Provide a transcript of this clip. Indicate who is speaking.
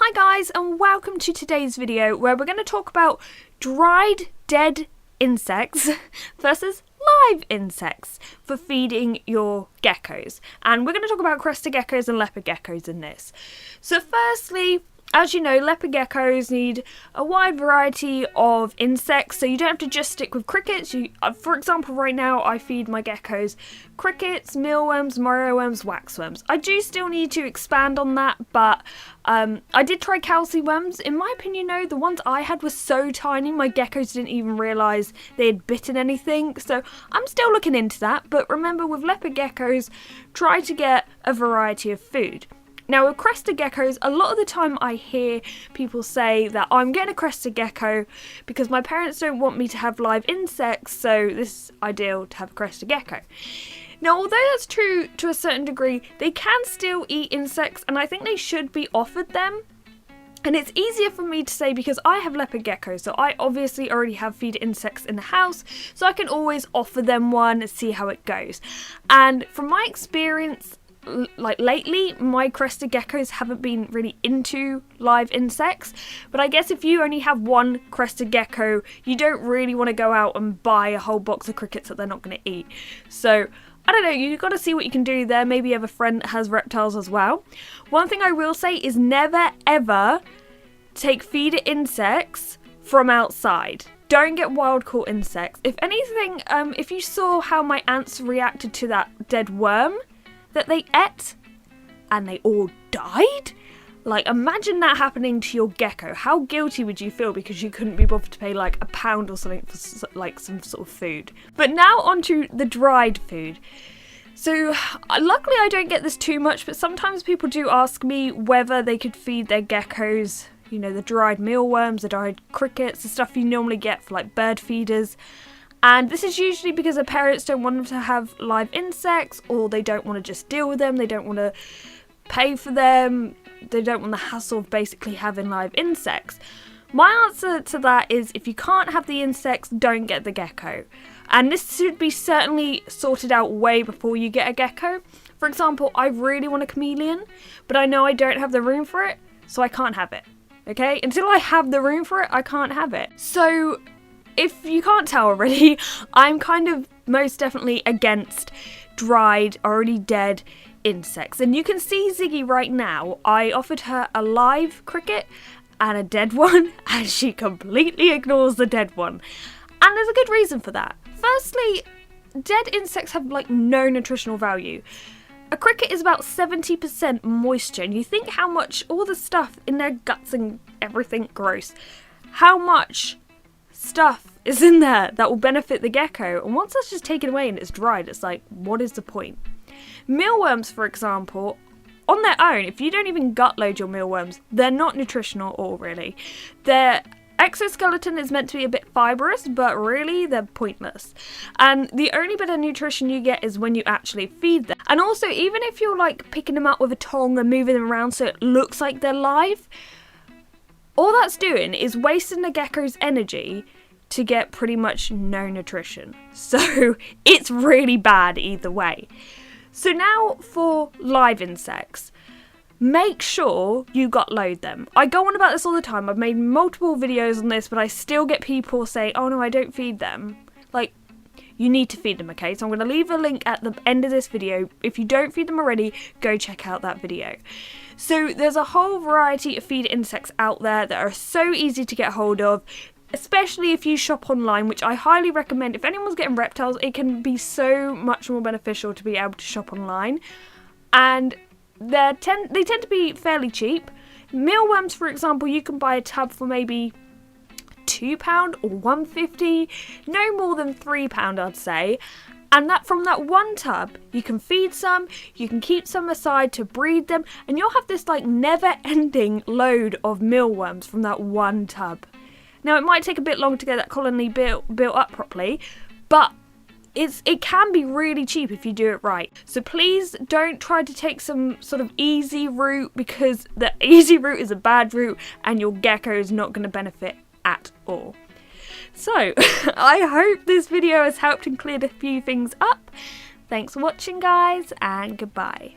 Speaker 1: Hi guys, and welcome to today's video where we're going to talk about dried dead insects versus live insects for feeding your geckos. And we're going to talk about crested geckos and leopard geckos in this. So firstly, as you know, leopard geckos need a wide variety of insects, so you don't have to just stick with crickets. For example, right now I feed my geckos crickets, mealworms, worms, waxworms. I do still need to expand on that, but I did try calciworms. In my opinion, though, the ones I had were so tiny, my geckos didn't even realise they had bitten anything, so I'm still looking into that. But remember, with leopard geckos, try to get a variety of food. Now with crested geckos, a lot of the time I hear people say that I'm getting a crested gecko because my parents don't want me to have live insects, so this is ideal to have a crested gecko. Now although that's true to a certain degree, they can still eat insects and I think they should be offered them. And it's easier for me to say because I have leopard geckos, so I obviously already have feed insects in the house, so I can always offer them one and see how it goes. And from my experience, like lately, my crested geckos haven't been really into live insects, but I guess if you only have one crested gecko, you don't really want to go out and buy a whole box of crickets that they're not going to eat. So I don't know, you've got to see what you can do there. Maybe you have a friend that has reptiles as well. One thing I will say is never ever take feeder insects from outside. Don't get wild caught insects. If anything, if you saw how my ants reacted to that dead worm that they ate and they all died, like imagine that happening to your gecko. How guilty would you feel because you couldn't be bothered to pay like £1 or something for like some sort of food? But now onto the dried food. So luckily I don't get this too much, but sometimes people do ask me whether they could feed their geckos, you know, the dried mealworms, the dried crickets, the stuff you normally get for like bird feeders. And this is usually because the parents don't want them to have live insects, or they don't want to just deal with them, they don't want to pay for them, they don't want the hassle of basically having live insects. My answer to that is if you can't have the insects, don't get the gecko. And this should be certainly sorted out way before you get a gecko. For example, I really want a chameleon, but I know I don't have the room for it, so I can't have it. Okay? Until I have the room for it, I can't have it. So if you can't tell already, I'm kind of most definitely against dried, already dead insects. And you can see Ziggy right now. I offered her a live cricket and a dead one, and she completely ignores the dead one. And there's a good reason for that. Firstly, dead insects have like no nutritional value. A cricket is about 70% moisture, and you think how much all the stuff in their guts and everything gross, how much stuff is in there that will benefit the gecko, and once that's just taken away and it's dried, it's like, what is the point? Mealworms, for example, on their own, if you don't even gut load your mealworms, they're not nutritional at all, really. Their exoskeleton is meant to be a bit fibrous, but really they're pointless. And the only bit of nutrition you get is when you actually feed them. And also, even if you're like picking them up with a tong and moving them around so it looks like they're live, all that's doing is wasting the gecko's energy to get pretty much no nutrition. So it's really bad either way. So now for live insects, make sure you gut load them. I go on about this all the time. I've made multiple videos on this, but I still get people say, oh no, I don't feed them. Like, you need to feed them, okay? So I'm going to leave a link at the end of this video. If you don't feed them already, go check out that video. So there's a whole variety of feed insects out there that are so easy to get hold of, especially if you shop online, which I highly recommend. If anyone's getting reptiles, it can be so much more beneficial to be able to shop online. And they tend to be fairly cheap. Mealworms, for example, you can buy a tub for maybe £2 or £1.50, no more than £3, I'd say. And that from that one tub, you can feed some, you can keep some aside to breed them, and you'll have this like never-ending load of mealworms from that one tub. Now, it might take a bit long to get that colony built up properly, but it can be really cheap if you do it right. So please don't try to take some sort of easy route, because the easy route is a bad route and your gecko is not going to benefit at all. So I hope this video has helped and cleared a few things up. Thanks for watching, guys, and goodbye.